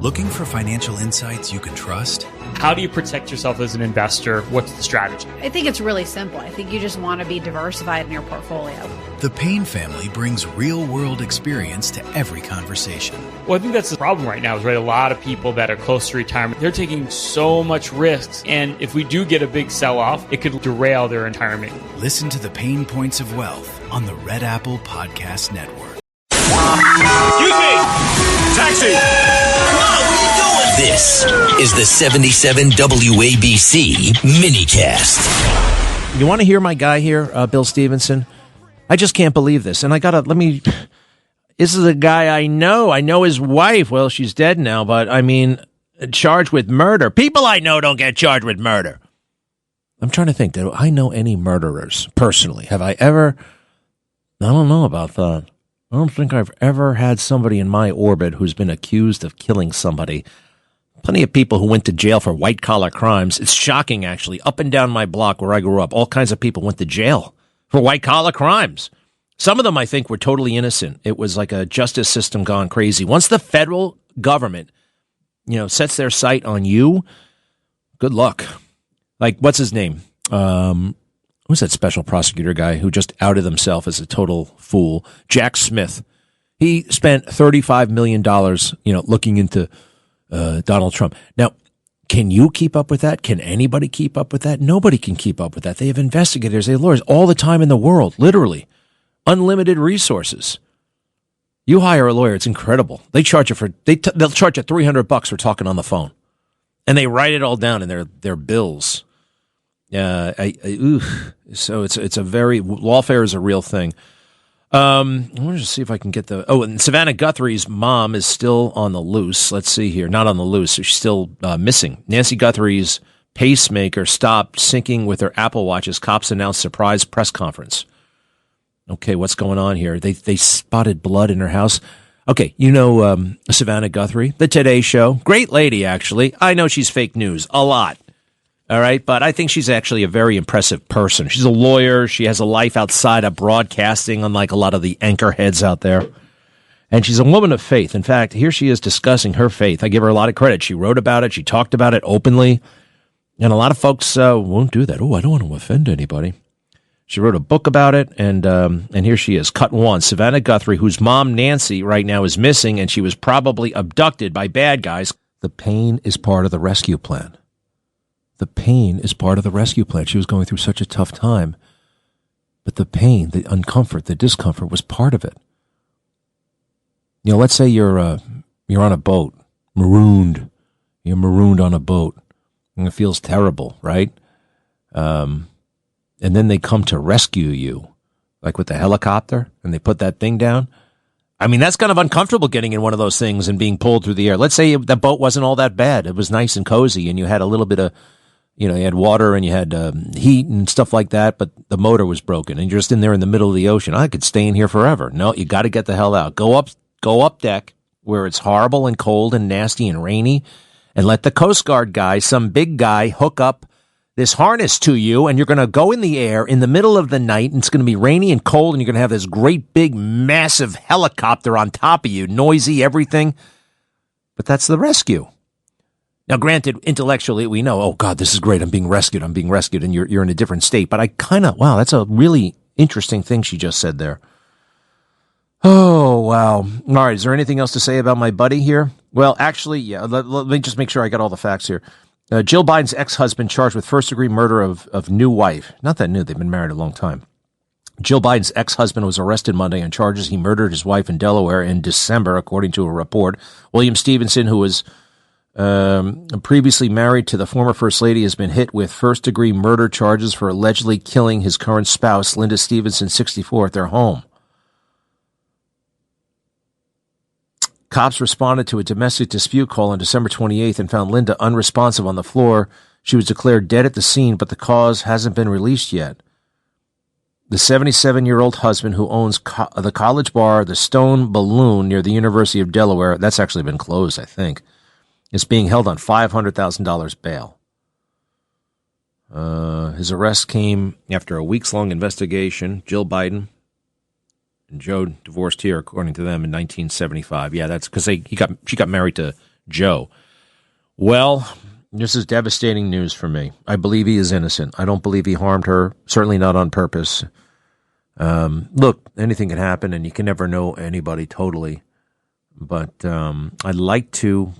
Looking for financial insights you can trust? How do you protect yourself as an investor? What's the strategy? I think it's really simple. I think you just want to be diversified in your portfolio. The Payne family brings real-world experience to every conversation. Well, I think that's the problem right now is, right, a lot of people that are close to retirement, they're taking so much risks. And if we do get a big sell-off, it could derail their retirement. Listen to the Pain Points of Wealth on the Red Apple Podcast Network. Excuse me! Taxi! This is the 77 WABC minicast. You want to hear my guy here, Bill Stevenson? I just can't believe this. And this is a guy I know. I know his wife. Well, she's dead now, but I mean, charged with murder. People I know don't get charged with murder. I'm trying to think. Do I know any murderers personally? Have I ever? I don't know about that. I don't think I've ever had somebody in my orbit who's been accused of killing somebody. Plenty of people who went to jail for white-collar crimes. It's shocking, actually. Up and down my block where I grew up, all kinds of people went to jail for white-collar crimes. Some of them, I think, were totally innocent. It was like a justice system gone crazy. Once the federal government, sets their sight on you, good luck. Like, what's his name? Who's that special prosecutor guy who just outed himself as a total fool? Jack Smith. He spent $35 million, looking into Donald Trump. Now, can you keep up with that? Can anybody keep up with that? Nobody can keep up with that. They have investigators, they have lawyers all the time in the world, literally. Unlimited resources. You hire a lawyer, it's incredible. They charge you they'll charge you $300 for talking on the phone. And they write it all down in their bills. So it's a very, lawfare is a real thing. I want to see if I can get and Savannah Guthrie's mom is still on the loose. Let's see here. Not on the loose. She's still missing. Nancy Guthrie's pacemaker stopped syncing with her Apple Watch as cops announced surprise press conference. Okay, what's going on here? They spotted blood in her house. Okay, Savannah Guthrie, the Today Show. Great lady, actually. I know she's fake news. A lot. All right, but I think she's actually a very impressive person. She's a lawyer. She has a life outside of broadcasting, unlike a lot of the anchor heads out there. And she's a woman of faith. In fact, here she is discussing her faith. I give her a lot of credit. She wrote about it. She talked about it openly. And a lot of folks won't do that. Oh, I don't want to offend anybody. She wrote a book about it, and here she is. Cut one. Savannah Guthrie, whose mom, Nancy, right now is missing, and she was probably abducted by bad guys. The pain is part of the rescue plan. The pain is part of the rescue plan. She was going through such a tough time. But the pain, the uncomfort, the discomfort was part of it. Let's say you're on a boat, marooned. You're marooned on a boat, and it feels terrible, right? And then they come to rescue you, like with the helicopter, and they put that thing down. I mean, that's kind of uncomfortable getting in one of those things and being pulled through the air. Let's say the boat wasn't all that bad. It was nice and cozy, and you had a little bit of, you had water and you had heat and stuff like that, but the motor was broken, and you're just in there in the middle of the ocean. I could stay in here forever. No, you got to get the hell out. Go up deck where it's horrible and cold and nasty and rainy, and let the Coast Guard guy, some big guy, hook up this harness to you, and you're going to go in the air in the middle of the night, and it's going to be rainy and cold, and you're going to have this great big massive helicopter on top of you, noisy, everything. But that's the rescue. Now, granted, intellectually, we know, oh, God, this is great. I'm being rescued, and you're in a different state. But wow, that's a really interesting thing she just said there. Oh, wow. All right, is there anything else to say about my buddy here? Well, actually, yeah, let me just make sure I got all the facts here. Jill Biden's ex-husband charged with first-degree murder of new wife. Not that new, they've been married a long time. Jill Biden's ex-husband was arrested Monday on charges he murdered his wife in Delaware in December, according to a report. William Stevenson, who was previously married to the former First Lady, has been hit with first-degree murder charges for allegedly killing his current spouse, Linda Stevenson, 64, at their home. Cops responded to a domestic dispute call on December 28th and found Linda unresponsive on the floor. She was declared dead at the scene, but the cause hasn't been released yet. The 77-year-old husband, who owns the college bar, the Stone Balloon, near the University of Delaware, that's actually been closed, I think, is being held on $500,000 bail. His arrest came after a weeks-long investigation. Jill Biden and Joe divorced here, according to them, in 1975. Yeah, that's because she got married to Joe. Well, this is devastating news for me. I believe he is innocent. I don't believe he harmed her, certainly not on purpose. Look, anything can happen, and you can never know anybody totally. But I'd like to...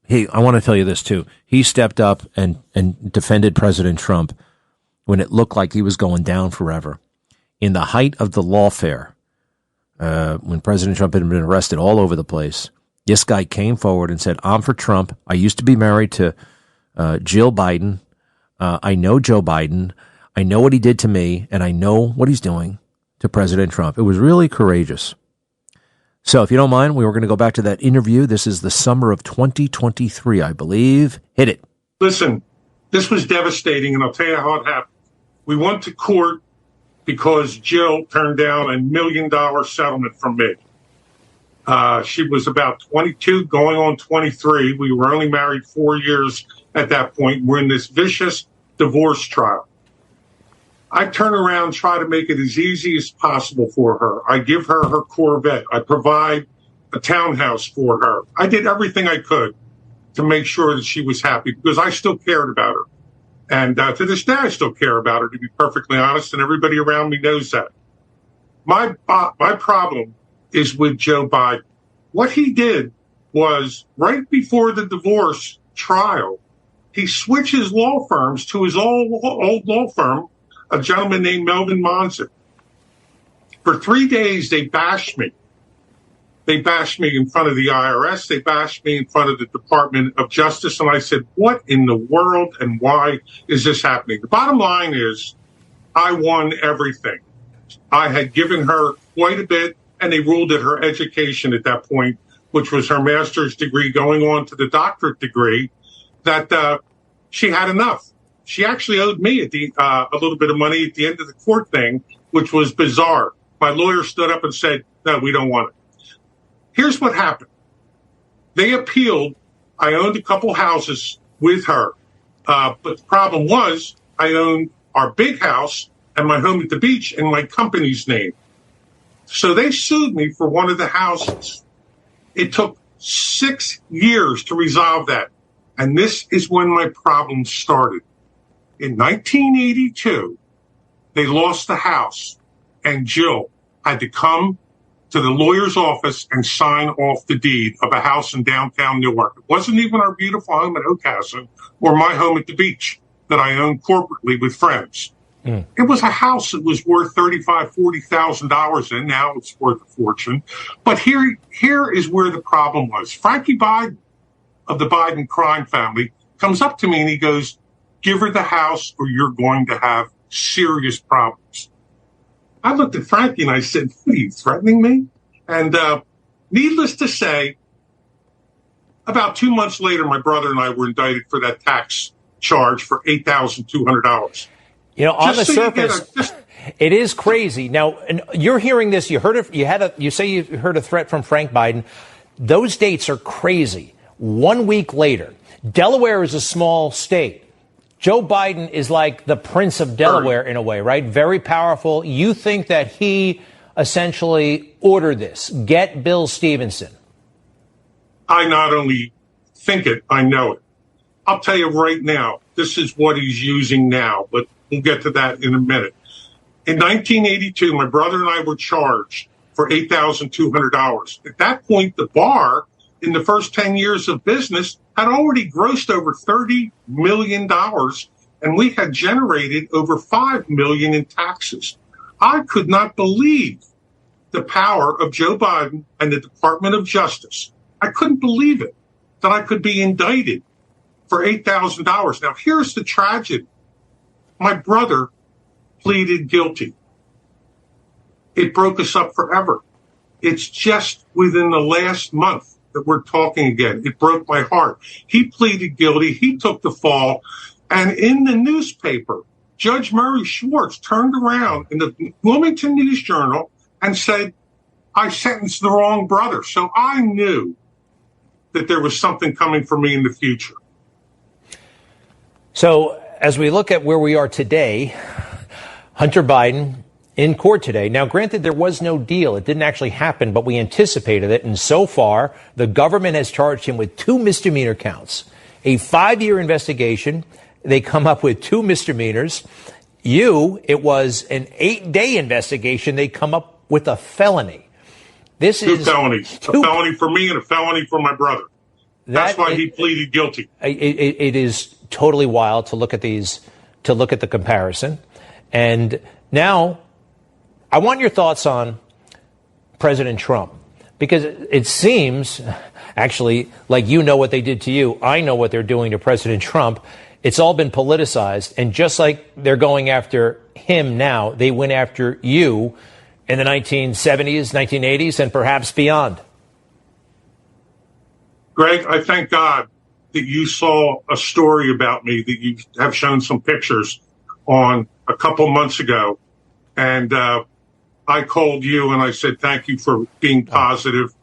Hey, I want to tell you this, too. He stepped up and defended President Trump when it looked like he was going down forever. In the height of the lawfare, when President Trump had been arrested all over the place, this guy came forward and said, I'm for Trump. I used to be married to Jill Biden. I know Joe Biden. I know what he did to me, and I know what he's doing to President Trump. It was really courageous. So if you don't mind, we were going to go back to that interview. This is the summer of 2023, I believe. Hit it. Listen, this was devastating, and I'll tell you how it happened. We went to court because Jill turned down $1 million settlement from me. She was about 22, going on 23. We were only married 4 years at that point. We're in this vicious divorce trial. I turn around, try to make it as easy as possible for her. I give her her Corvette. I provide a townhouse for her. I did everything I could to make sure that she was happy because I still cared about her. And to this day, I still care about her, to be perfectly honest, and everybody around me knows that. My problem is with Joe Biden. What he did was, right before the divorce trial, he switches law firms to his old law firm, a gentleman named Melvin Monson. For 3 days, they bashed me. They bashed me in front of the IRS. They bashed me in front of the Department of Justice. And I said, what in the world and why is this happening? The bottom line is I won everything. I had given her quite a bit, and they ruled that her education at that point, which was her master's degree going on to the doctorate degree, that she had enough. She actually owed me a little bit of money at the end of the court thing, which was bizarre. My lawyer stood up and said, no, we don't want it. Here's what happened. They appealed. I owned a couple houses with her. But the problem was I owned our big house and my home at the beach in my company's name. So they sued me for one of the houses. It took 6 years to resolve that. And this is when my problem started. In 1982, they lost the house, and Jill had to come to the lawyer's office and sign off the deed of a house in downtown Newark. It wasn't even our beautiful home at Oakcastle or my home at the beach that I owned corporately with friends. It was a house that was worth $35,000, $40,000, and now it's worth a fortune. But here is where the problem was. Frankie Biden of the Biden crime family comes up to me and he goes, give her the house or you're going to have serious problems. I looked at Frankie and I said, what, are you threatening me? And needless to say, about 2 months later, my brother and I were indicted for that tax charge for $8,200. You know, on the surface, it is crazy. Now, and you're hearing this. You heard it. You say you heard a threat from Frank Biden. Those dates are crazy. 1 week later, Delaware is a small state. Joe Biden is like the Prince of Delaware in a way, right? Very powerful. You think that he essentially ordered this? Get Bill Stevenson. I not only think it, I know it. I'll tell you right now, this is what he's using now, but we'll get to that in a minute. In 1982, my brother and I were charged for $8,200. At that point, the bar in the first 10 years of business had already grossed over $30 million, and we had generated over $5 million in taxes. I could not believe the power of Joe Biden and the Department of Justice. I couldn't believe it, that I could be indicted for $8,000. Now, here's the tragedy. My brother pleaded guilty. It broke us up forever. It's just within the last month that we're talking again. It broke my heart. He pleaded guilty. He took the fall. And in the newspaper, Judge Murray Schwartz turned around in the Wilmington News Journal and said, I sentenced the wrong brother. So I knew that there was something coming for me in the future. So as we look at where we are today, Hunter Biden in court today. Now, granted, there was no deal. It didn't actually happen, but we anticipated it. And so far, the government has charged him with 2 misdemeanor counts. A 5-year investigation. They come up with 2 misdemeanors. It was an 8-day investigation. They come up with a felony. This 2 is felonies. A felony for me and a felony for my brother. That's why he pleaded guilty. It is totally wild to look at these, to look at the comparison. And now, I want your thoughts on President Trump, because it seems, actually, like you know what they did to you. I know what they're doing to President Trump. It's all been politicized. And just like they're going after him now, they went after you in the 1970s, 1980s, and perhaps beyond. Greg, I thank God that you saw a story about me that you have shown some pictures on a couple months ago. And I called you and I said, thank you for being positive.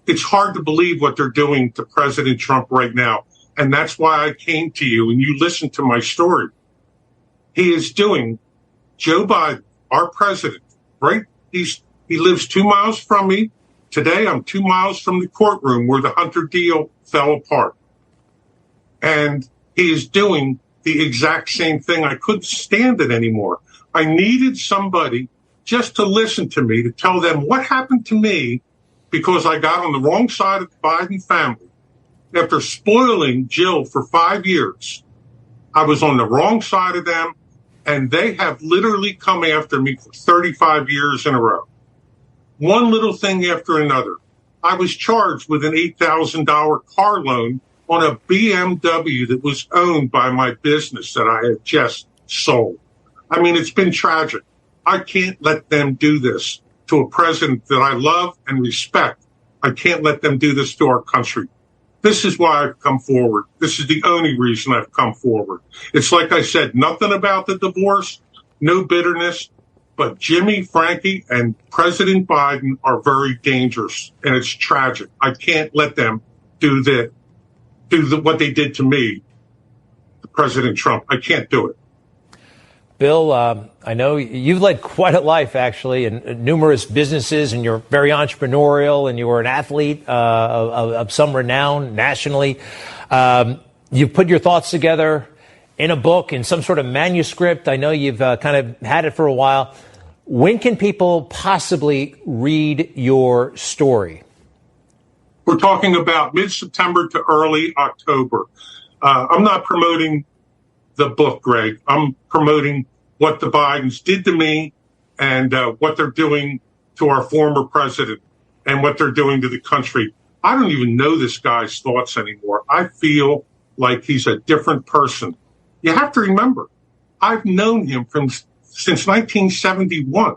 It's hard to believe what they're doing to President Trump right now. And that's why I came to you and you listened to my story. He is doing Joe Biden, our president, right? He lives 2 miles from me. Today, I'm 2 miles from the courtroom where the Hunter deal fell apart. And he is doing the exact same thing. I couldn't stand it anymore. I needed somebody just to listen to me, to tell them what happened to me because I got on the wrong side of the Biden family. After spoiling Jill for 5 years, I was on the wrong side of them, and they have literally come after me for 35 years in a row. One little thing after another. I was charged with an $8,000 car loan on a BMW that was owned by my business that I had just sold. I mean, it's been tragic. I can't let them do this to a president that I love and respect. I can't let them do this to our country. This is why I've come forward. This is the only reason I've come forward. It's like I said, nothing about the divorce, no bitterness, but Jimmy, Frankie, and President Biden are very dangerous, and it's tragic. I can't let them do what they did to me, President Trump. I can't do it. Bill, I know you've led quite a life, actually, and numerous businesses, and you're very entrepreneurial, and you were an athlete of some renown nationally. You've put your thoughts together in a book, in some sort of manuscript. I know you've kind of had it for a while. When can people possibly read your story? We're talking about mid-September to early October. I'm not promoting the book, Greg. I'm promoting what the Bidens did to me and what they're doing to our former president and what they're doing to the country. I don't even know this guy's thoughts anymore. I feel like he's a different person. You have to remember, I've known him since 1971,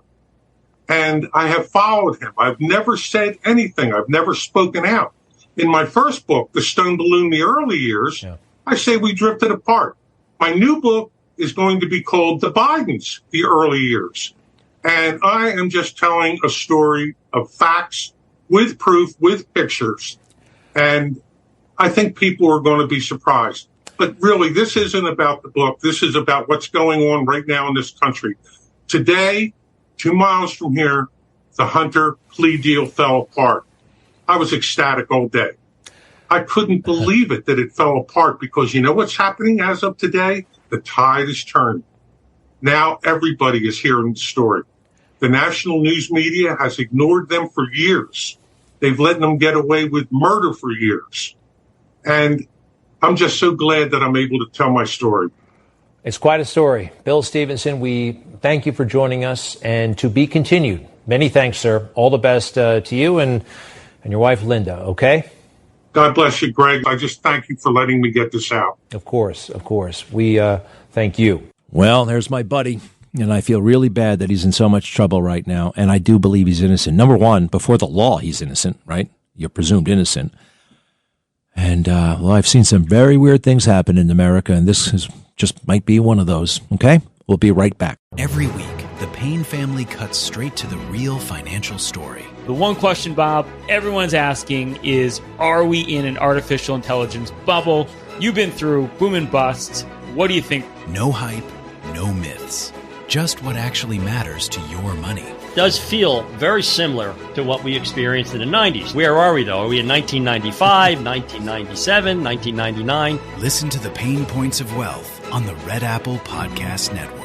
and I have followed him. I've never said anything. I've never spoken out. In my first book, The Stone Balloon, The Early Years, I say we drifted apart. My new book is going to be called The Bidens, The Early Years. And I am just telling a story of facts with proof, with pictures. And I think people are going to be surprised. But really, this isn't about the book. This is about what's going on right now in this country. Today, 2 miles from here, the Hunter plea deal fell apart. I was ecstatic all day. I couldn't believe it that it fell apart because you know what's happening as of today? The tide is turning. Now everybody is hearing the story. The national news media has ignored them for years. They've let them get away with murder for years. And I'm just so glad that I'm able to tell my story. It's quite a story. Bill Stevenson, we thank you for joining us, and to be continued. Many thanks, sir. All the best to you and your wife, Linda, okay? God bless you, Greg. I just thank you for letting me get this out. Of course, of course. We thank you. Well, there's my buddy, and I feel really bad that he's in so much trouble right now, and I do believe he's innocent. Number one, before the law, he's innocent, right? You're presumed innocent. And, well, I've seen some very weird things happen in America, and this just might be one of those, okay? We'll be right back. Every week, the Payne family cuts straight to the real financial story. The one question, Bob, everyone's asking is, are we in an artificial intelligence bubble? You've been through boom and busts. What do you think? No hype, no myths. just what actually matters to your money. Does feel very similar to what we experienced in the 90s. Where are we, though? Are we in 1995, 1997, 1999? Listen to the Pain Points of Wealth on the Red Apple Podcast Network.